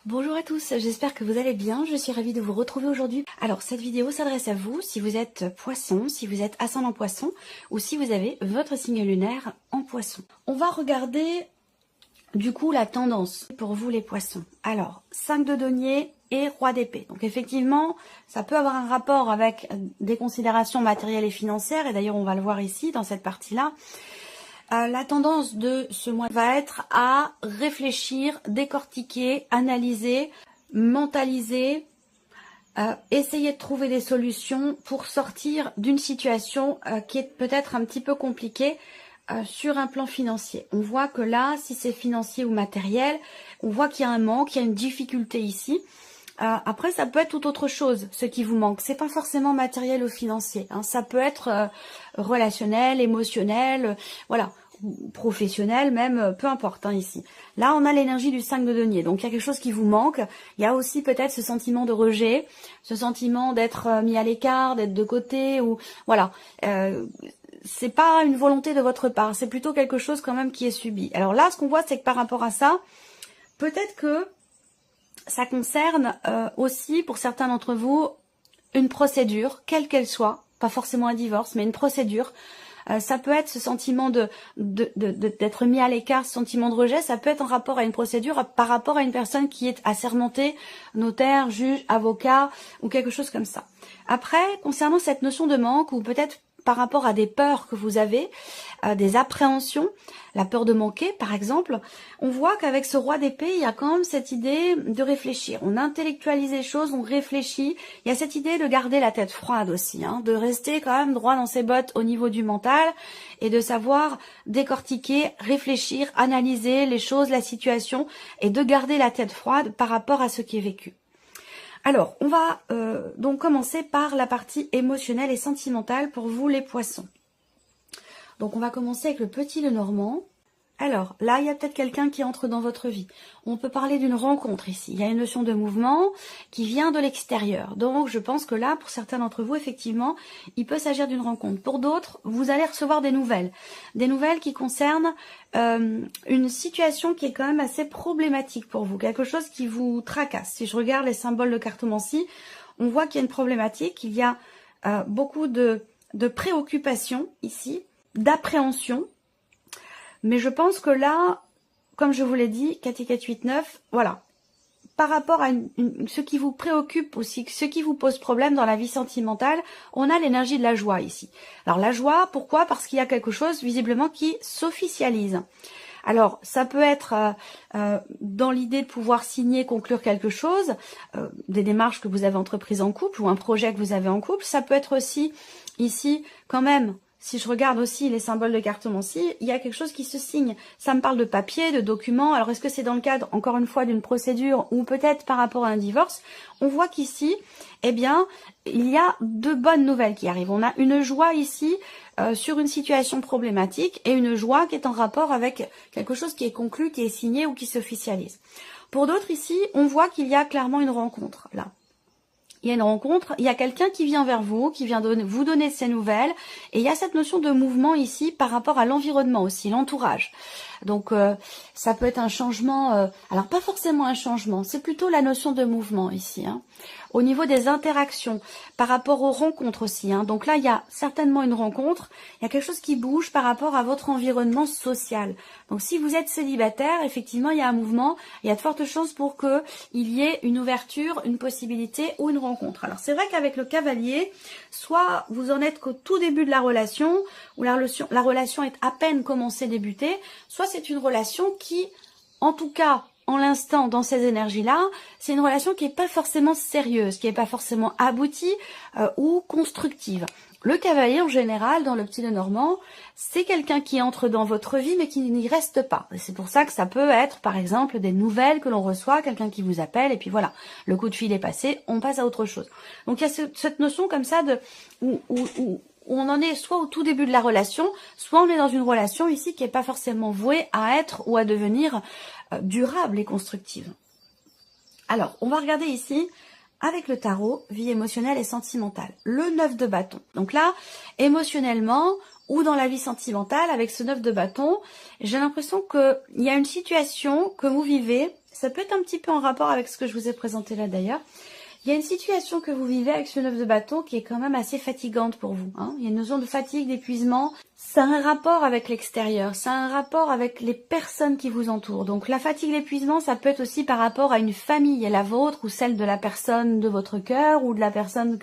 Bonjour à tous, j'espère que vous allez bien, je suis ravie de vous retrouver aujourd'hui. Alors cette vidéo s'adresse à vous si vous êtes poisson, si vous êtes ascendant poisson ou si vous avez votre signe lunaire en poisson. On va regarder du coup la tendance pour vous les poissons. Alors 5 de denier et roi d'épée. Donc effectivement ça peut avoir un rapport avec des considérations matérielles et financières et d'ailleurs on va le voir ici dans cette partie-là. La tendance de ce mois va être à réfléchir, décortiquer, analyser, mentaliser, essayer de trouver des solutions pour sortir d'une situation qui est peut-être un petit peu compliquée sur un plan financier. On voit que là, si c'est financier ou matériel, on voit qu'il y a un manque, il y a une difficulté ici. Après, ça peut être tout autre chose, ce qui vous manque. C'est pas forcément matériel ou financier. Hein. Ça peut être relationnel, émotionnel, voilà, professionnel même, peu importe hein, ici. Là, on a l'énergie du 5 de denier. Donc, il y a quelque chose qui vous manque. Il y a aussi peut-être ce sentiment de rejet, ce sentiment d'être mis à l'écart, d'être de côté, ou voilà. C'est pas une volonté de votre part. C'est plutôt quelque chose quand même qui est subi. Alors là, ce qu'on voit, c'est que par rapport à ça, peut-être que ça concerne aussi, pour certains d'entre vous, une procédure, quelle qu'elle soit, pas forcément un divorce, mais une procédure. Ça peut être ce sentiment d'être mis à l'écart, ce sentiment de rejet, ça peut être en rapport à une procédure, par rapport à une personne qui est assermentée, notaire, juge, avocat, ou quelque chose comme ça. Après, concernant cette notion de manque, ou peut-être par rapport à des peurs que vous avez, des appréhensions, la peur de manquer par exemple, on voit qu'avec ce roi d'épée, il y a quand même cette idée de réfléchir. On intellectualise les choses, on réfléchit. Il y a cette idée de garder la tête froide aussi, hein, de rester quand même droit dans ses bottes au niveau du mental et de savoir décortiquer, réfléchir, analyser les choses, la situation et de garder la tête froide par rapport à ce qui est vécu. Alors, on va donc commencer par la partie émotionnelle et sentimentale pour vous les poissons. Donc, on va commencer avec le petit Lenormand. Alors, là, il y a peut-être quelqu'un qui entre dans votre vie. On peut parler d'une rencontre ici. Il y a une notion de mouvement qui vient de l'extérieur. Donc, je pense que là, pour certains d'entre vous, effectivement, il peut s'agir d'une rencontre. Pour d'autres, vous allez recevoir des nouvelles. Des nouvelles qui concernent une situation qui est quand même assez problématique pour vous. Quelque chose qui vous tracasse. Si je regarde les symboles de cartomancie, on voit qu'il y a une problématique. Il y a beaucoup de préoccupations ici, d'appréhension. Mais je pense que là, comme je vous l'ai dit, 4 et 4, 8, 9, voilà. Par rapport à ce qui vous préoccupe aussi, ce qui vous pose problème dans la vie sentimentale, on a l'énergie de la joie ici. Alors la joie, pourquoi? Parce qu'il y a quelque chose visiblement qui s'officialise. Alors ça peut être dans l'idée de pouvoir signer, conclure quelque chose, des démarches que vous avez entreprises en couple ou un projet que vous avez en couple. Ça peut être aussi ici quand même. Si je regarde aussi les symboles de cartomancie, il y a quelque chose qui se signe. Ça me parle de papier, de documents. Alors, est-ce que c'est dans le cadre, encore une fois, d'une procédure ou peut-être par rapport à un divorce? On voit qu'ici, eh bien, il y a de bonnes nouvelles qui arrivent. On a une joie ici sur une situation problématique et une joie qui est en rapport avec quelque chose qui est conclu, qui est signé ou qui s'officialise. Pour d'autres ici, on voit qu'il y a clairement une rencontre, là. Il y a une rencontre, il y a quelqu'un qui vient vers vous, qui vient vous donner ses nouvelles. Et il y a cette notion de mouvement ici par rapport à l'environnement aussi, l'entourage. Donc ça peut être un changement, alors pas forcément un changement, c'est plutôt la notion de mouvement ici. Hein. Au niveau des interactions, par rapport aux rencontres aussi. Hein. Donc là, il y a certainement une rencontre, il y a quelque chose qui bouge par rapport à votre environnement social. Donc si vous êtes célibataire, effectivement, il y a un mouvement, il y a de fortes chances pour qu'il y ait une ouverture, une possibilité ou une rencontre. Alors c'est vrai qu'avec le cavalier, soit vous en êtes qu'au tout début de la relation, où la relation est à peine commencée, débutée, soit c'est une relation qui, en tout cas, en l'instant, dans ces énergies-là, c'est une relation qui n'est pas forcément sérieuse, qui n'est pas forcément aboutie ou constructive. Le cavalier, en général, dans le petit Lenormand, c'est quelqu'un qui entre dans votre vie, mais qui n'y reste pas. C'est pour ça que ça peut être, par exemple, des nouvelles que l'on reçoit, quelqu'un qui vous appelle, et puis voilà, le coup de fil est passé, on passe à autre chose. Donc il y a cette notion comme ça de où on en est soit au tout début de la relation, soit on est dans une relation ici qui n'est pas forcément vouée à être ou à devenir durable et constructive. Alors, on va regarder ici, avec le tarot, vie émotionnelle et sentimentale. Le 9 de bâton. Donc là, émotionnellement ou dans la vie sentimentale, avec ce 9 de bâton, j'ai l'impression qu'il y a une situation que vous vivez, Ça peut être un petit peu en rapport avec ce que je vous ai présenté là d'ailleurs. Il y a une situation que vous vivez avec ce 9 de bâton qui est quand même assez fatigante pour vous. Hein. Il y a une notion de fatigue, d'épuisement. Ça a un rapport avec l'extérieur, ça a un rapport avec les personnes qui vous entourent. Donc la fatigue, l'épuisement, ça peut être aussi par rapport à une famille, la vôtre ou celle de la personne de votre cœur ou de la personne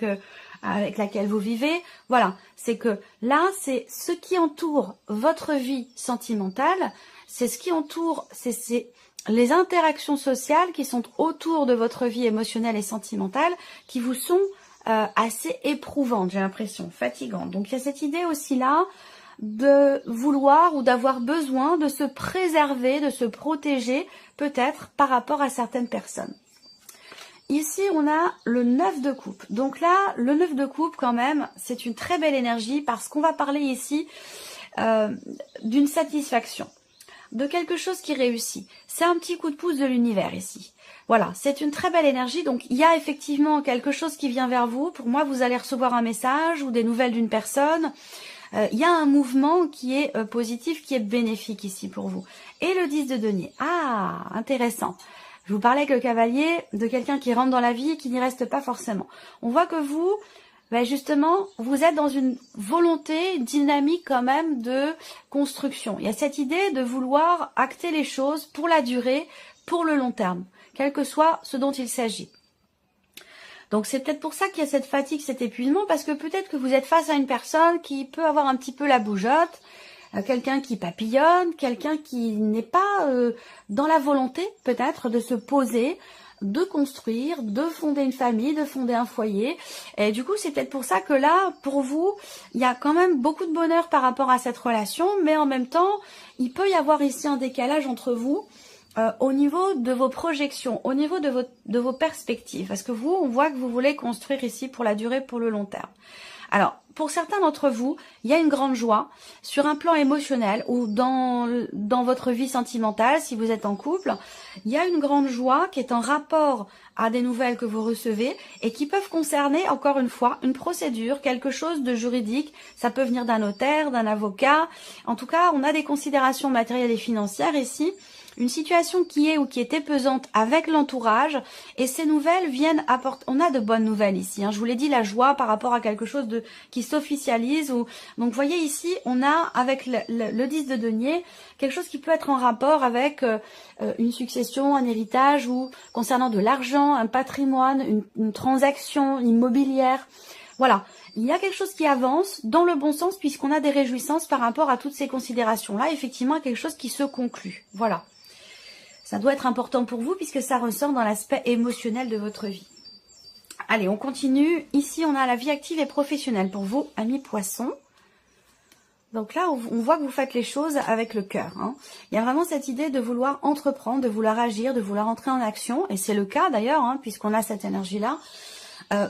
avec laquelle vous vivez. Voilà, c'est que là, c'est ce qui entoure votre vie sentimentale, c'est ce qui entoure, c'est les interactions sociales qui sont autour de votre vie émotionnelle et sentimentale qui vous sont assez éprouvantes, j'ai l'impression, fatigantes. Donc il y a cette idée aussi là de vouloir ou d'avoir besoin de se préserver, de se protéger peut-être par rapport à certaines personnes. Ici, on a le 9 de coupe. Donc là, le 9 de coupe quand même, c'est une très belle énergie parce qu'on va parler ici d'une satisfaction, de quelque chose qui réussit. C'est un petit coup de pouce de l'univers ici. Voilà, c'est une très belle énergie. Donc, il y a effectivement quelque chose qui vient vers vous. Pour moi, vous allez recevoir un message ou des nouvelles d'une personne. Il y a un mouvement qui est positif, qui est bénéfique ici pour vous. Et le 10 de denier. Ah, intéressant. Je vous parlais avec le cavalier de quelqu'un qui rentre dans la vie et qui n'y reste pas forcément. On voit que vous... Ben justement, vous êtes dans une volonté dynamique quand même de construction. Il y a cette idée de vouloir acter les choses pour la durée, pour le long terme, quel que soit ce dont il s'agit. Donc c'est peut-être pour ça qu'il y a cette fatigue, cet épuisement, parce que peut-être que vous êtes face à une personne qui peut avoir un petit peu la bougeotte, quelqu'un qui papillonne, quelqu'un qui n'est pas dans la volonté peut-être de se poser, de construire, de fonder une famille, de fonder un foyer. Et du coup, c'est peut-être pour ça que là, pour vous, il y a quand même beaucoup de bonheur par rapport à cette relation, mais en même temps, il peut y avoir ici un décalage entre vous au niveau de vos projections, au niveau de vos perspectives. Parce que vous, on voit que vous voulez construire ici pour la durée, pour le long terme. Alors, pour certains d'entre vous, il y a une grande joie sur un plan émotionnel ou dans votre vie sentimentale, si vous êtes en couple, il y a une grande joie qui est en rapport à des nouvelles que vous recevez et qui peuvent concerner, encore une fois, une procédure, quelque chose de juridique. Ça peut venir d'un notaire, d'un avocat. En tout cas, on a des considérations matérielles et financières ici. Une situation qui est ou qui était pesante avec l'entourage et ces nouvelles viennent apporter, on a de bonnes nouvelles ici, hein. Je vous l'ai dit, la joie par rapport à quelque chose qui s'officialise. Donc vous voyez ici, on a avec le 10 de denier, quelque chose qui peut être en rapport avec une succession, un héritage ou concernant de l'argent, un patrimoine, une transaction immobilière. Voilà, il y a quelque chose qui avance dans le bon sens puisqu'on a des réjouissances par rapport à toutes ces considérations-là. Effectivement, quelque chose qui se conclut. Voilà. Ça doit être important pour vous puisque ça ressort dans l'aspect émotionnel de votre vie. Allez, on continue. Ici, on a la vie active et professionnelle pour vous, amis poissons. Donc là, on voit que vous faites les choses avec le cœur. Hein. Il y a vraiment cette idée de vouloir entreprendre, de vouloir agir, de vouloir entrer en action. Et c'est le cas d'ailleurs, hein, puisqu'on a cette énergie-là.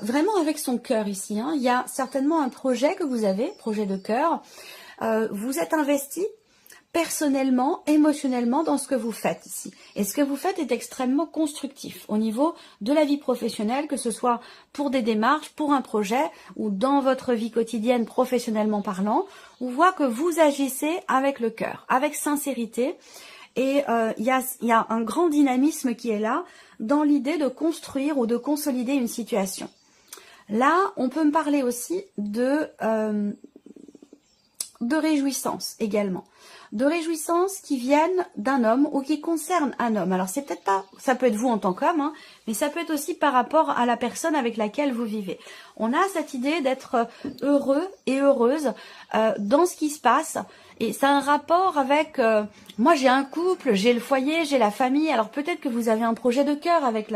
Vraiment avec son cœur ici. Hein. Il y a certainement un projet que vous avez, projet de cœur. Vous êtes investi personnellement, émotionnellement dans ce que vous faites ici. Et ce que vous faites est extrêmement constructif au niveau de la vie professionnelle, que ce soit pour des démarches, pour un projet ou dans votre vie quotidienne professionnellement parlant. On voit que vous agissez avec le cœur, avec sincérité et il y a un grand dynamisme qui est là dans l'idée de construire ou de consolider une situation. Là, on peut me parler aussi de réjouissance également. De réjouissances qui viennent d'un homme ou qui concernent un homme. Alors c'est peut-être pas, ça peut être vous en tant qu'homme, hein, mais ça peut être aussi par rapport à la personne avec laquelle vous vivez. On a cette idée d'être heureux et heureuse dans ce qui se passe. Et ça a un rapport avec, moi j'ai un couple, j'ai le foyer, j'ai la famille. Alors peut-être que vous avez un projet de cœur avec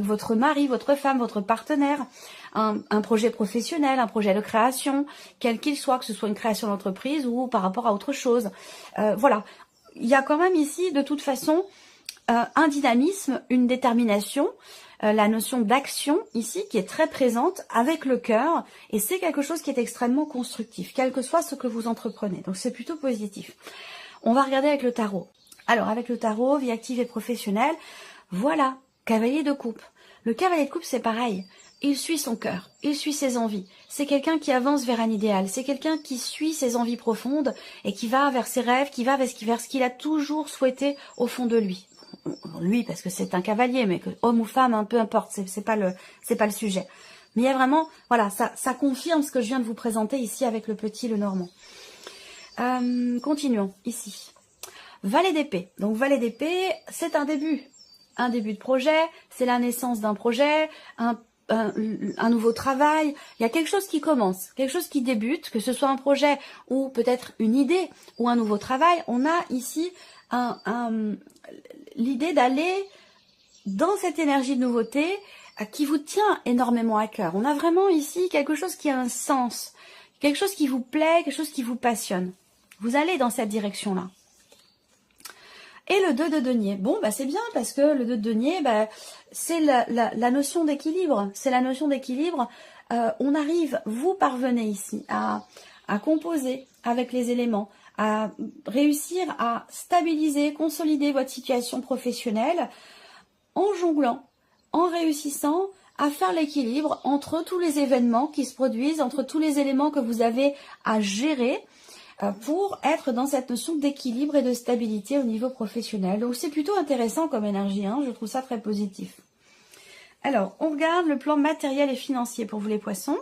votre mari, votre femme, votre partenaire. Un projet professionnel, un projet de création, quel qu'il soit, que ce soit une création d'entreprise ou par rapport à autre chose. Voilà, il y a quand même ici de toute façon un dynamisme, une détermination, la notion d'action ici qui est très présente avec le cœur et c'est quelque chose qui est extrêmement constructif, quel que soit ce que vous entreprenez. Donc c'est plutôt positif. On va regarder avec le tarot. Alors avec le tarot, vie active et professionnelle, voilà, cavalier de coupe. Le cavalier de coupe c'est pareil. Il suit son cœur, il suit ses envies. C'est quelqu'un qui avance vers un idéal, c'est quelqu'un qui suit ses envies profondes et qui va vers ses rêves, qui va vers ce qu'il a toujours souhaité au fond de lui. lui parce que c'est un cavalier, mais que homme ou femme, peu importe, c'est pas le sujet. Mais il y a vraiment, voilà, ça confirme ce que je viens de vous présenter ici avec le petit, le normand. Continuons, ici. Valet d'épée. Donc, valet d'épée, c'est un début. Un début de projet, c'est la naissance d'un projet, un nouveau travail. Il y a quelque chose qui commence, quelque chose qui débute, que ce soit un projet ou peut-être une idée ou un nouveau travail. On a ici l'idée d'aller dans cette énergie de nouveauté qui vous tient énormément à cœur. On a vraiment ici quelque chose qui a un sens, quelque chose qui vous plaît, quelque chose qui vous passionne. Vous allez dans cette direction-là. Et le 2 de denier. Bon, c'est bien parce que le 2 de denier, c'est la notion d'équilibre. C'est la notion d'équilibre. On arrive, vous parvenez ici à composer avec les éléments, à réussir à stabiliser, consolider votre situation professionnelle en jonglant, en réussissant à faire l'équilibre entre tous les événements qui se produisent, entre tous les éléments que vous avez à gérer pour être dans cette notion d'équilibre et de stabilité au niveau professionnel. Donc c'est plutôt intéressant comme énergie, je trouve ça très positif. Alors, on regarde le plan matériel et financier pour vous les poissons.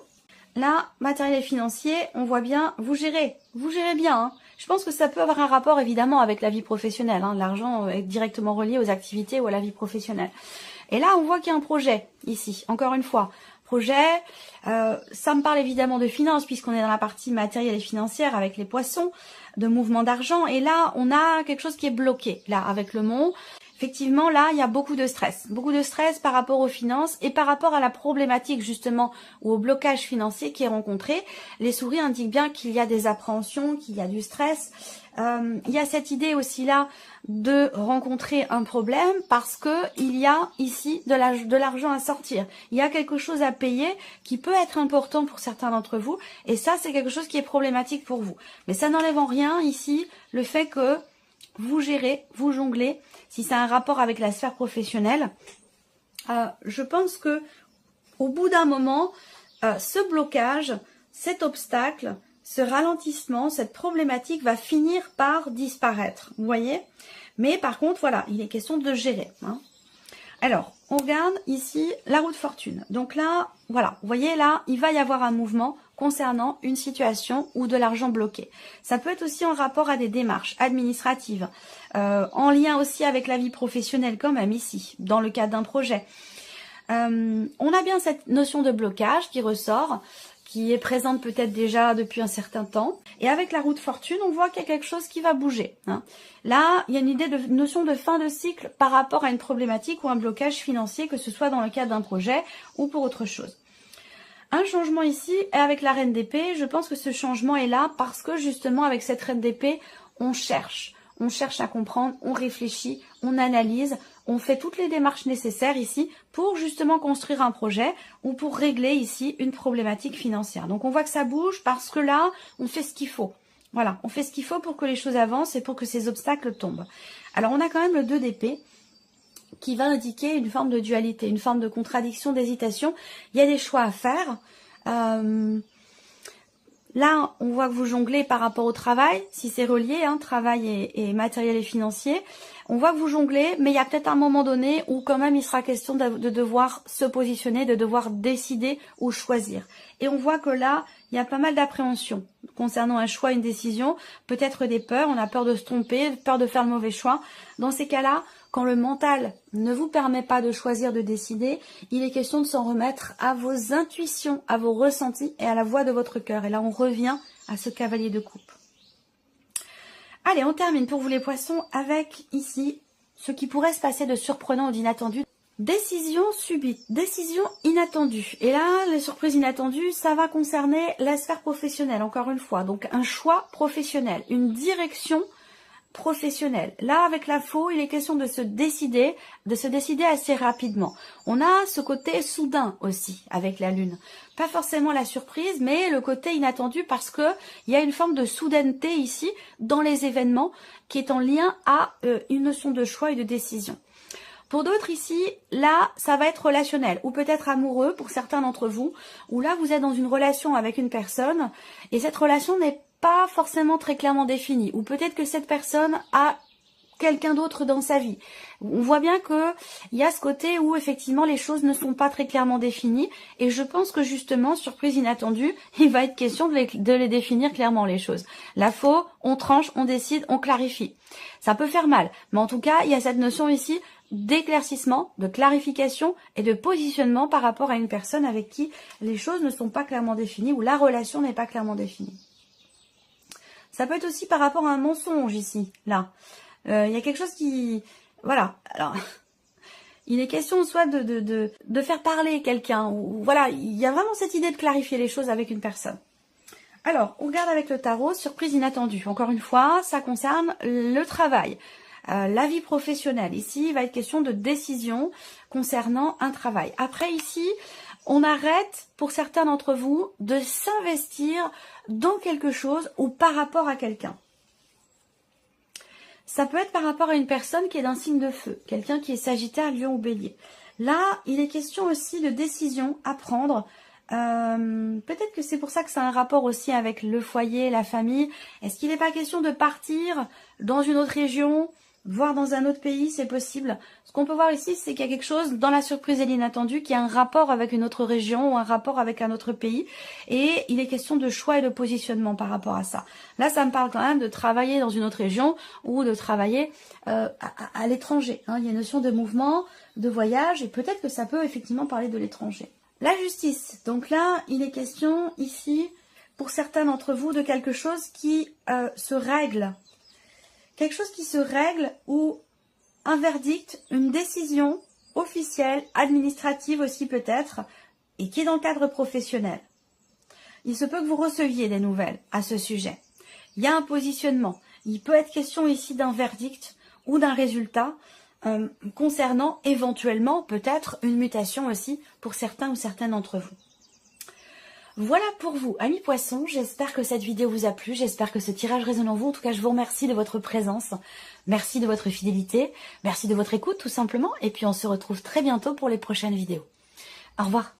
Là, matériel et financier, on voit bien, vous gérez bien. Je pense que ça peut avoir un rapport évidemment avec la vie professionnelle. L'argent est directement relié aux activités ou à la vie professionnelle. Et là, on voit qu'il y a un projet ici, encore une fois. Projet, ça me parle évidemment de finances puisqu'on est dans la partie matérielle et financière avec les poissons, de mouvement d'argent. Et là, on a quelque chose qui est bloqué, là, avec le mont. Effectivement, là, il y a beaucoup de stress par rapport aux finances et par rapport à la problématique justement ou au blocage financier qui est rencontré. Les souris indiquent bien qu'il y a des appréhensions, qu'il y a du stress. Il y a cette idée aussi là de rencontrer un problème parce que il y a ici de l'argent à sortir. Il y a quelque chose à payer qui peut être important pour certains d'entre vous et ça, c'est quelque chose qui est problématique pour vous. Mais ça n'enlève en rien ici le fait que vous gérez, vous jonglez. Si c'est un rapport avec la sphère professionnelle, je pense que au bout d'un moment, ce blocage, cet obstacle, ce ralentissement, cette problématique va finir par disparaître. Vous voyez? Mais par contre, voilà, il est question de gérer. Alors, on regarde ici la roue de fortune. Donc là, voilà, vous voyez là, il va y avoir un mouvement concernant une situation ou de l'argent bloqué. Ça peut être aussi en rapport à des démarches administratives, en lien aussi avec la vie professionnelle quand même ici, dans le cadre d'un projet. On a bien cette notion de blocage qui ressort, qui est présente peut-être déjà depuis un certain temps. Et avec la roue de fortune, on voit qu'il y a quelque chose qui va bouger. Là, il y a une idée de notion de fin de cycle par rapport à une problématique ou un blocage financier, que ce soit dans le cadre d'un projet ou pour autre chose. Un changement ici, et avec la reine d'épée, je pense que ce changement est là parce que justement avec cette reine d'épée, on cherche à comprendre, on réfléchit, on analyse, on fait toutes les démarches nécessaires ici pour justement construire un projet ou pour régler ici une problématique financière. Donc on voit que ça bouge parce que là, on fait ce qu'il faut. Voilà, on fait ce qu'il faut pour que les choses avancent et pour que ces obstacles tombent. Alors on a quand même le 2 d'épée qui va indiquer une forme de dualité, une forme de contradiction, d'hésitation. Il y a des choix à faire. Là, on voit que vous jonglez par rapport au travail, si c'est relié, travail et matériel et financier. On voit que vous jonglez, mais il y a peut-être un moment donné où quand même il sera question de devoir se positionner, de devoir décider ou choisir. Et on voit que là, il y a pas mal d'appréhension concernant un choix, une décision, peut-être des peurs, on a peur de se tromper, peur de faire le mauvais choix. Dans ces cas-là, quand le mental ne vous permet pas de choisir, de décider, il est question de s'en remettre à vos intuitions, à vos ressentis et à la voix de votre cœur. Et là, on revient à ce cavalier de coupe. Allez, on termine pour vous les poissons avec ici ce qui pourrait se passer de surprenant ou d'inattendu. Décision subite, décision inattendue. Et là, les surprises inattendues, ça va concerner la sphère professionnelle, encore une fois. Donc, un choix professionnel, une direction professionnelle. Là, avec la faux, il est question de se décider assez rapidement. On a ce côté soudain aussi avec la lune. Pas forcément la surprise, mais le côté inattendu parce que il y a une forme de soudaineté ici dans les événements qui est en lien à une notion de choix et de décision. Pour d'autres ici, là, ça va être relationnel ou peut-être amoureux pour certains d'entre vous, où là, vous êtes dans une relation avec une personne et cette relation n'est pas forcément très clairement définie. Ou peut-être que cette personne a quelqu'un d'autre dans sa vie. On voit bien que il y a ce côté où effectivement les choses ne sont pas très clairement définies et je pense que justement, surprise inattendue, il va être question de les définir clairement les choses. La faux, on tranche, on décide, on clarifie. Ça peut faire mal, mais en tout cas, il y a cette notion ici d'éclaircissement, de clarification et de positionnement par rapport à une personne avec qui les choses ne sont pas clairement définies ou la relation n'est pas clairement définie. Ça peut être aussi par rapport à un mensonge ici, là. Il y a quelque chose qui... Voilà. Alors, il est question soit de faire parler quelqu'un. Ou voilà, il y a vraiment cette idée de clarifier les choses avec une personne. Alors, on regarde avec le tarot, surprise inattendue. Encore une fois, ça concerne le travail, la vie professionnelle. Ici, il va être question de décision concernant un travail. Après, ici, on arrête, pour certains d'entre vous, de s'investir dans quelque chose ou par rapport à quelqu'un. Ça peut être par rapport à une personne qui est d'un signe de feu, quelqu'un qui est Sagittaire, Lion ou Bélier. Là, il est question aussi de décision à prendre. Peut-être que c'est pour ça que c'est un rapport aussi avec le foyer, la famille. Est-ce qu'il n'est pas question de partir dans une autre région, voire dans un autre pays, c'est possible. Ce qu'on peut voir ici, c'est qu'il y a quelque chose dans la surprise et l'inattendu qui a un rapport avec une autre région ou un rapport avec un autre pays. Et il est question de choix et de positionnement par rapport à ça. Là, ça me parle quand même de travailler dans une autre région ou de travailler à l'étranger. Il y a une notion de mouvement, de voyage et peut-être que ça peut effectivement parler de l'étranger. La justice. Donc là, il est question ici, pour certains d'entre vous, de quelque chose qui se règle. Quelque chose qui se règle ou un verdict, une décision officielle, administrative aussi peut-être, et qui est dans le cadre professionnel. Il se peut que vous receviez des nouvelles à ce sujet. Il y a un positionnement. Il peut être question ici d'un verdict ou d'un résultat concernant éventuellement peut-être une mutation aussi pour certains ou certaines d'entre vous. Voilà pour vous, amis poissons, j'espère que cette vidéo vous a plu, j'espère que ce tirage résonne en vous. En tout cas, je vous remercie de votre présence, merci de votre fidélité, merci de votre écoute tout simplement. Et puis on se retrouve très bientôt pour les prochaines vidéos. Au revoir.